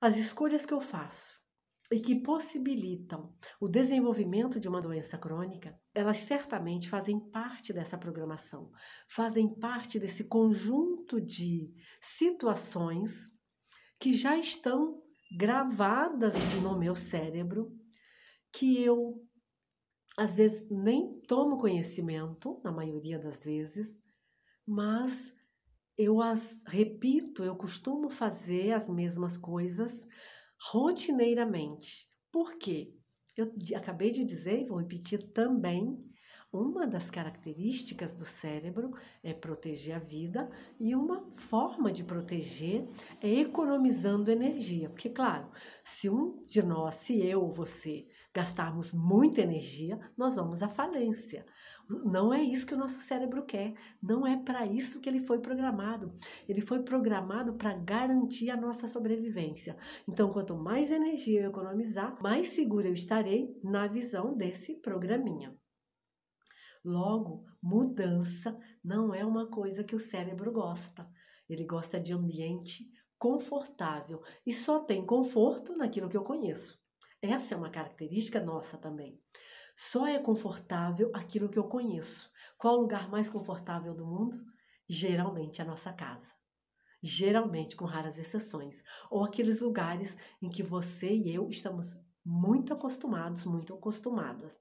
As escolhas que eu faço e que possibilitam o desenvolvimento de uma doença crônica, elas certamente fazem parte dessa programação, fazem parte desse conjunto de situações que já estão gravadas no meu cérebro, que eu às vezes nem tomo conhecimento, na maioria das vezes, mas eu as repito, eu costumo fazer as mesmas coisas rotineiramente. Por quê? Acabei de dizer e vou repetir também, uma das características do cérebro é proteger a vida e uma forma de proteger é economizando energia. Porque, claro, se um de nós, se eu ou você, gastarmos muita energia, nós vamos à falência. Não é isso que o nosso cérebro quer, não é para isso que ele foi programado. Ele foi programado para garantir a nossa sobrevivência. Então, quanto mais energia eu economizar, mais segura eu estarei na visão desse programinha. Logo, mudança não é uma coisa que o cérebro gosta. Ele gosta de ambiente confortável e só tem conforto naquilo que eu conheço. Essa é uma característica nossa também. Só é confortável aquilo que eu conheço. Qual o lugar mais confortável do mundo? Geralmente a nossa casa. Geralmente, com raras exceções. Ou aqueles lugares em que você e eu estamos muito acostumados, muito acostumadas.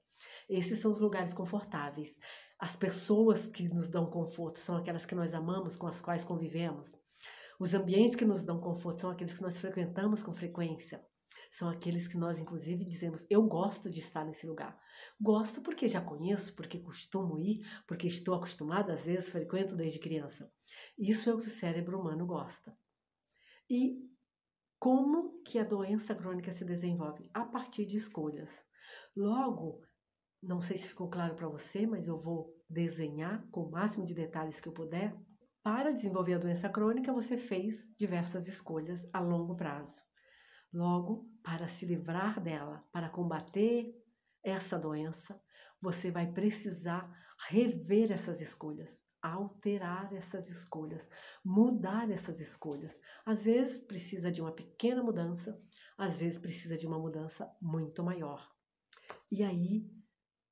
Esses são os lugares confortáveis. As pessoas que nos dão conforto são aquelas que nós amamos, com as quais convivemos. Os ambientes que nos dão conforto são aqueles que nós frequentamos com frequência. São aqueles que nós, inclusive, dizemos, eu gosto de estar nesse lugar. Gosto porque já conheço, porque costumo ir, porque estou acostumada, às vezes frequento desde criança. Isso é o que o cérebro humano gosta. E como que a doença crônica se desenvolve? A partir de escolhas. Logo, não sei se ficou claro para você, mas eu vou desenhar com o máximo de detalhes que eu puder. Para desenvolver a doença crônica, você fez diversas escolhas a longo prazo. Logo, para se livrar dela, para combater essa doença, você vai precisar rever essas escolhas, alterar essas escolhas, mudar essas escolhas. Às vezes precisa de uma pequena mudança, às vezes precisa de uma mudança muito maior. E aí,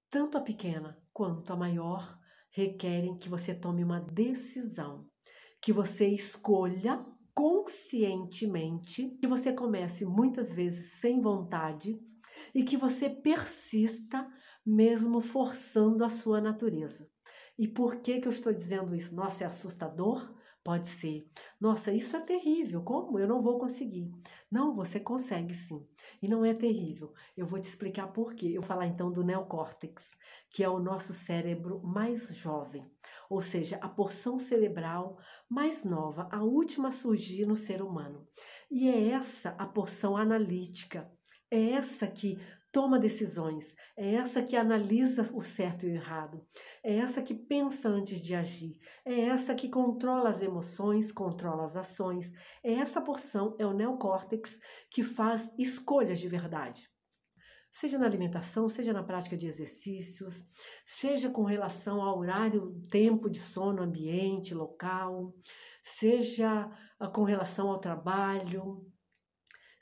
tanto a pequena quanto a maior requerem que você tome uma decisão, que você escolha conscientemente, que você comece muitas vezes sem vontade e que você persista mesmo forçando a sua natureza. E por que eu estou dizendo isso? Nossa, é assustador? Pode ser. Nossa, isso é terrível. Como? Eu não vou conseguir. Não, você consegue sim. E não é terrível. Eu vou te explicar por quê. Eu vou falar então do neocórtex, que é o nosso cérebro mais jovem. Ou seja, a porção cerebral mais nova, a última a surgir no ser humano. E é essa a porção analítica. É essa que toma decisões, é essa que analisa o certo e o errado, é essa que pensa antes de agir, é essa que controla as emoções, controla as ações, é essa porção, é o neocórtex, que faz escolhas de verdade. Seja na alimentação, seja na prática de exercícios, seja com relação ao horário, tempo de sono, ambiente, local, seja com relação ao trabalho,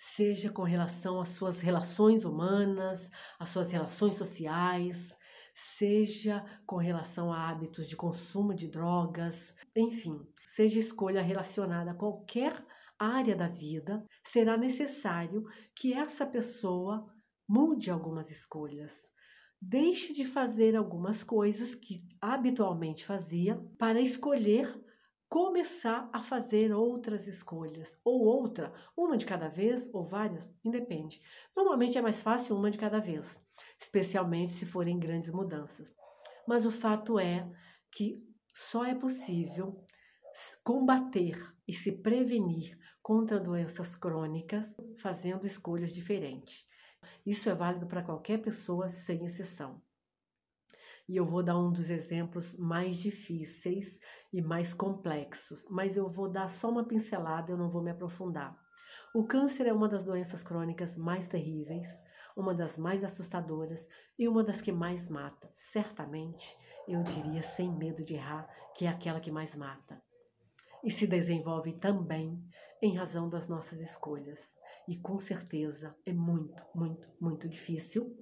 seja com relação às suas relações humanas, às suas relações sociais, seja com relação a hábitos de consumo de drogas, enfim, seja escolha relacionada a qualquer área da vida, será necessário que essa pessoa mude algumas escolhas. Deixe de fazer algumas coisas que habitualmente fazia para escolher começar a fazer outras escolhas, ou outra, uma de cada vez ou várias, independe. Normalmente é mais fácil uma de cada vez, especialmente se forem grandes mudanças. Mas o fato é que só é possível combater e se prevenir contra doenças crônicas fazendo escolhas diferentes. Isso é válido para qualquer pessoa, sem exceção. E eu vou dar um dos exemplos mais difíceis e mais complexos, mas eu vou dar só uma pincelada, eu não vou me aprofundar. O câncer é uma das doenças crônicas mais terríveis, uma das mais assustadoras e uma das que mais mata. Certamente, eu diria sem medo de errar, que é aquela que mais mata. E se desenvolve também em razão das nossas escolhas. E com certeza é muito, muito, muito difícil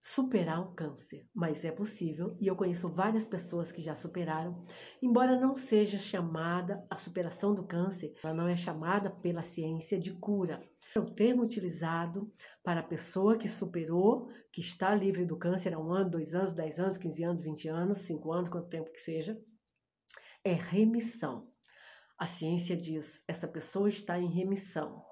superar um câncer, mas é possível e eu conheço várias pessoas que já superaram, embora não seja chamada a superação do câncer, ela não é chamada pela ciência de cura. É o termo utilizado para a pessoa que superou, que está livre do câncer há 1 ano, 2 anos, 10 anos, 15 anos, 20 anos, 5 anos, quanto tempo que seja, é remissão. A ciência diz, essa pessoa está em remissão.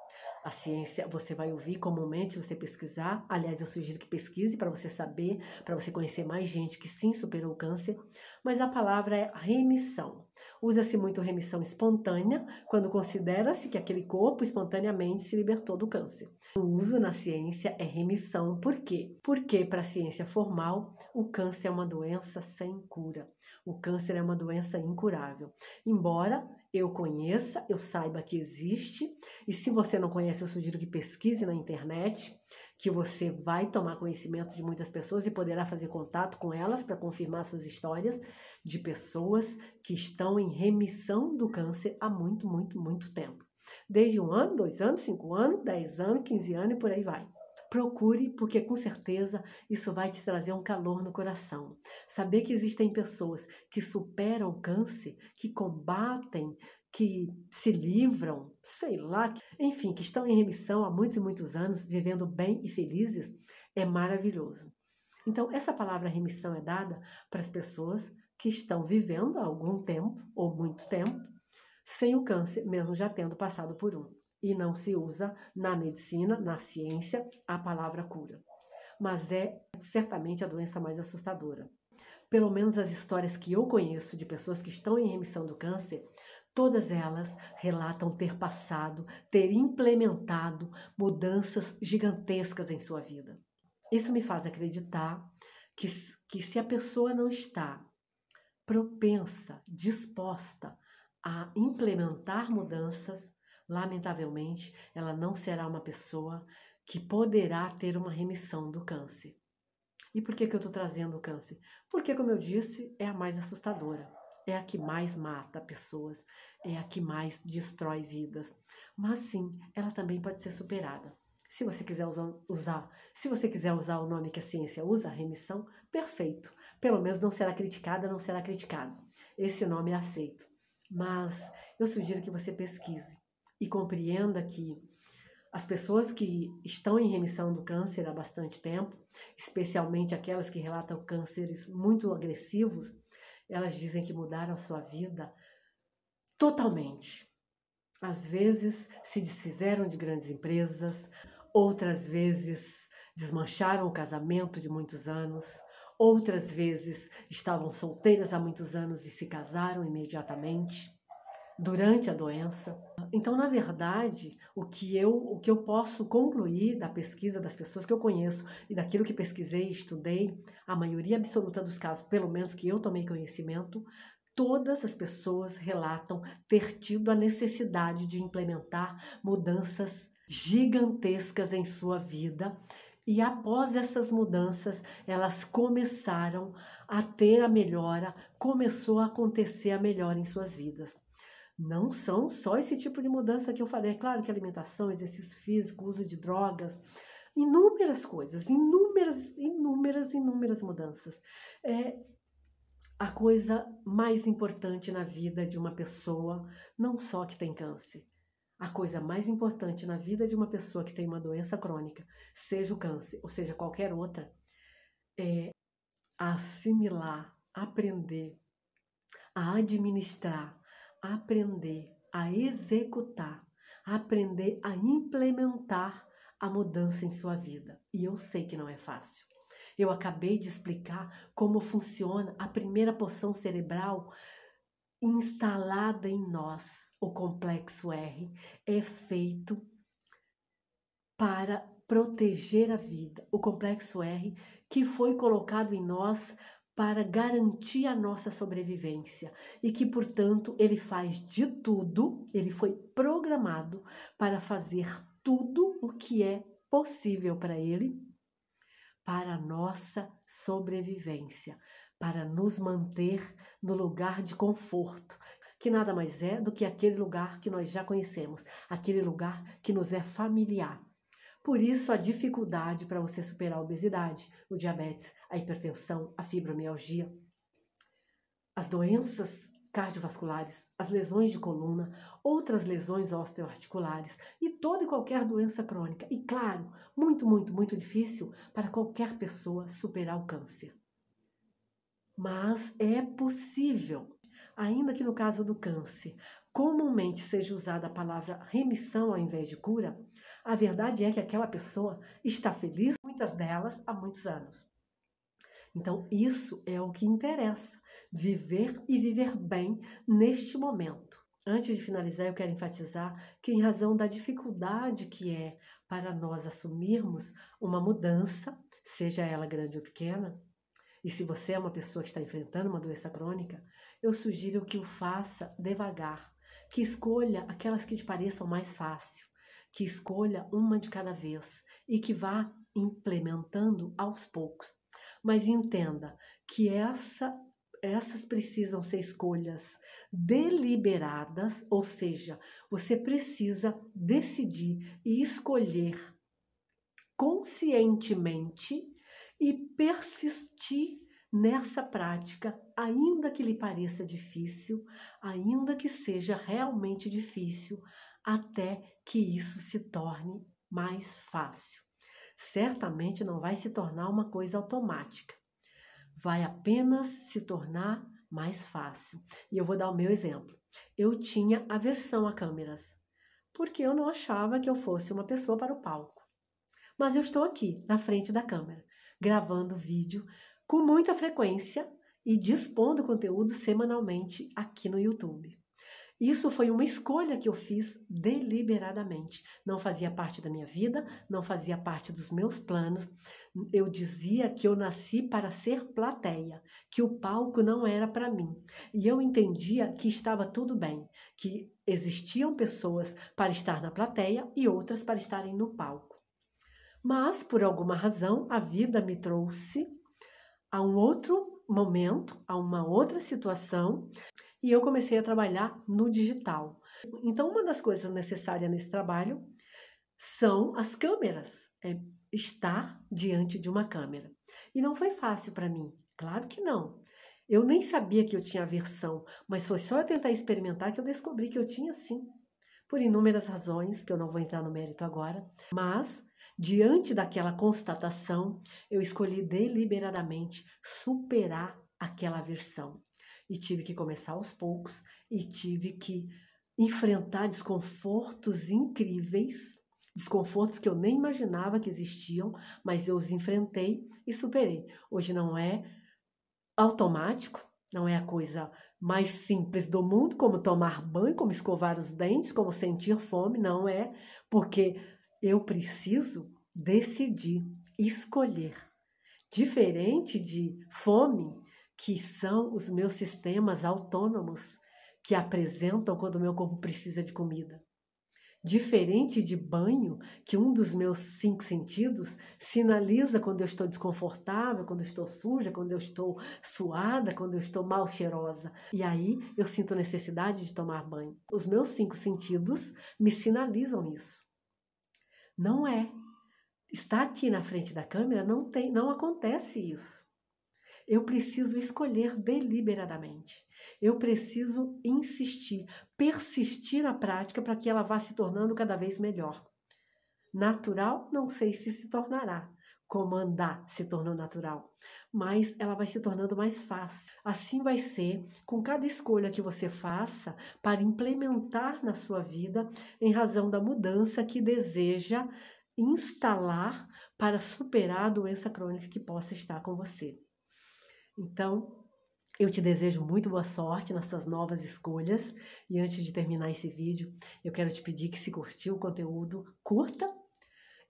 A ciência, você vai ouvir comumente se você pesquisar. Aliás, eu sugiro que pesquise para você saber, para você conhecer mais gente que sim superou o câncer. Mas a palavra é remissão. Usa-se muito remissão espontânea, quando considera-se que aquele corpo espontaneamente se libertou do câncer. O uso na ciência é remissão. Por quê? Porque para a ciência formal, o câncer é uma doença sem cura. O câncer é uma doença incurável. Embora eu conheça, eu saiba que existe, e se você não conhece, eu sugiro que pesquise na internet, que você vai tomar conhecimento de muitas pessoas e poderá fazer contato com elas para confirmar suas histórias de pessoas que estão em remissão do câncer há muito, muito, muito tempo. Desde 1 ano, 2 anos, 5 anos, 10 anos, 15 anos e por aí vai. Procure, porque com certeza isso vai te trazer um calor no coração. Saber que existem pessoas que superam o câncer, que combatem, que se livram, sei lá, enfim, que estão em remissão há muitos e muitos anos, vivendo bem e felizes, é maravilhoso. Então, essa palavra remissão é dada para as pessoas que estão vivendo há algum tempo, ou muito tempo, sem o câncer, mesmo já tendo passado por um. E não se usa na medicina, na ciência, a palavra cura. Mas é certamente a doença mais assustadora. Pelo menos as histórias que eu conheço de pessoas que estão em remissão do câncer, todas elas relatam ter passado, ter implementado mudanças gigantescas em sua vida. Isso me faz acreditar que se a pessoa não está propensa, disposta a implementar mudanças, lamentavelmente, ela não será uma pessoa que poderá ter uma remissão do câncer. E por que eu estou trazendo o câncer? Porque, como eu disse, é a mais assustadora. É a que mais mata pessoas, é a que mais destrói vidas. Mas sim, ela também pode ser superada. Se você quiser usar o nome que a ciência usa, remissão, perfeito. Pelo menos não será criticada, não será criticado. Esse nome é aceito. Mas eu sugiro que você pesquise e compreenda que as pessoas que estão em remissão do câncer há bastante tempo, especialmente aquelas que relatam cânceres muito agressivos, elas dizem que mudaram sua vida totalmente. Às vezes se desfizeram de grandes empresas, outras vezes desmancharam o casamento de muitos anos, outras vezes estavam solteiras há muitos anos e se casaram imediatamente durante a doença. Então, na verdade, o que eu posso concluir da pesquisa das pessoas que eu conheço e daquilo que pesquisei e estudei, a maioria absoluta dos casos, pelo menos que eu tomei conhecimento, todas as pessoas relatam ter tido a necessidade de implementar mudanças gigantescas em sua vida. E após essas mudanças, elas começaram a ter a melhora, começou a acontecer a melhora em suas vidas. Não são só esse tipo de mudança que eu falei. É claro que alimentação, exercício físico, uso de drogas, inúmeras coisas, inúmeras mudanças. É a coisa mais importante na vida de uma pessoa, não só que tem câncer. A coisa mais importante na vida de uma pessoa que tem uma doença crônica, seja o câncer ou seja qualquer outra, é assimilar, aprender, a administrar, aprender a executar, aprender a implementar a mudança em sua vida. E eu sei que não é fácil. Eu acabei de explicar como funciona a primeira porção cerebral instalada em nós. O complexo R é feito para proteger a vida. O complexo R que foi colocado em nós para garantir a nossa sobrevivência e que, portanto, ele faz de tudo, ele foi programado para fazer tudo o que é possível para ele, para a nossa sobrevivência, para nos manter no lugar de conforto, que nada mais é do que aquele lugar que nós já conhecemos, aquele lugar que nos é familiar. Por isso, a dificuldade para você superar a obesidade, o diabetes, a hipertensão, a fibromialgia, as doenças cardiovasculares, as lesões de coluna, outras lesões osteoarticulares e toda e qualquer doença crônica. E claro, muito, muito, muito difícil para qualquer pessoa superar o câncer. Mas é possível, ainda que no caso do câncer, comumente seja usada a palavra remissão ao invés de cura, a verdade é que aquela pessoa está feliz, muitas delas, há muitos anos. Então, isso é o que interessa, viver e viver bem neste momento. Antes de finalizar, eu quero enfatizar que, em razão da dificuldade que é para nós assumirmos uma mudança, seja ela grande ou pequena, e se você é uma pessoa que está enfrentando uma doença crônica, eu sugiro que o faça devagar, que escolha aquelas que te pareçam mais fácil, que escolha uma de cada vez e que vá implementando aos poucos. Mas entenda que essas precisam ser escolhas deliberadas, ou seja, você precisa decidir e escolher conscientemente e persistir nessa prática, ainda que lhe pareça difícil, ainda que seja realmente difícil, até que isso se torne mais fácil. Certamente não vai se tornar uma coisa automática, vai apenas se tornar mais fácil. E eu vou dar o meu exemplo. Eu tinha aversão a câmeras, porque eu não achava que eu fosse uma pessoa para o palco. Mas eu estou aqui, na frente da câmera, gravando vídeo com muita frequência e dispondo conteúdo semanalmente aqui no YouTube. Isso foi uma escolha que eu fiz deliberadamente. Não fazia parte da minha vida, não fazia parte dos meus planos. Eu dizia que eu nasci para ser plateia, que o palco não era para mim. E eu entendia que estava tudo bem, que existiam pessoas para estar na plateia e outras para estarem no palco. Mas, por alguma razão, a vida me trouxe a um outro momento, a uma outra situação, e eu comecei a trabalhar no digital. Então, uma das coisas necessárias nesse trabalho são as câmeras, estar diante de uma câmera. E não foi fácil para mim, claro que não. Eu nem sabia que eu tinha aversão, mas foi só eu tentar experimentar que eu descobri que eu tinha sim, por inúmeras razões, que eu não vou entrar no mérito agora, mas diante daquela constatação, eu escolhi deliberadamente superar aquela aversão. E tive que começar aos poucos e tive que enfrentar desconfortos incríveis, desconfortos que eu nem imaginava que existiam, mas eu os enfrentei e superei. Hoje não é automático, não é a coisa mais simples do mundo, como tomar banho, como escovar os dentes, como sentir fome, não é, porque eu preciso decidir, escolher. Diferente de fome, que são os meus sistemas autônomos que apresentam quando o meu corpo precisa de comida. Diferente de banho, que um dos meus 5 sentidos sinaliza quando eu estou desconfortável, quando eu estou suja, quando eu estou suada, quando eu estou mal cheirosa. E aí eu sinto necessidade de tomar banho. Os meus 5 sentidos me sinalizam isso. Não é. Estar aqui na frente da câmera não acontece isso. Eu preciso escolher deliberadamente. Eu preciso insistir, persistir na prática para que ela vá se tornando cada vez melhor. Natural, não sei se tornará, como andar se tornou natural, mas ela vai se tornando mais fácil. Assim vai ser com cada escolha que você faça para implementar na sua vida em razão da mudança que deseja instalar para superar a doença crônica que possa estar com você. Então, eu te desejo muito boa sorte nas suas novas escolhas. E antes de terminar esse vídeo, eu quero te pedir que, se curtiu o conteúdo, curta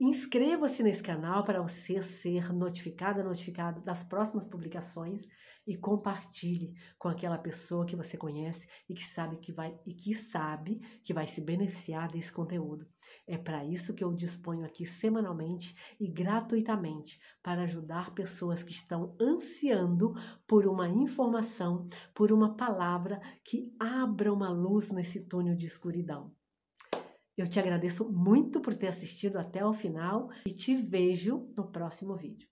Inscreva-se nesse canal para você ser notificado das próximas publicações e compartilhe com aquela pessoa que você conhece e que sabe que vai se beneficiar desse conteúdo. É para isso que eu disponho aqui semanalmente e gratuitamente para ajudar pessoas que estão ansiando por uma informação, por uma palavra que abra uma luz nesse túnel de escuridão. Eu te agradeço muito por ter assistido até o final e te vejo no próximo vídeo.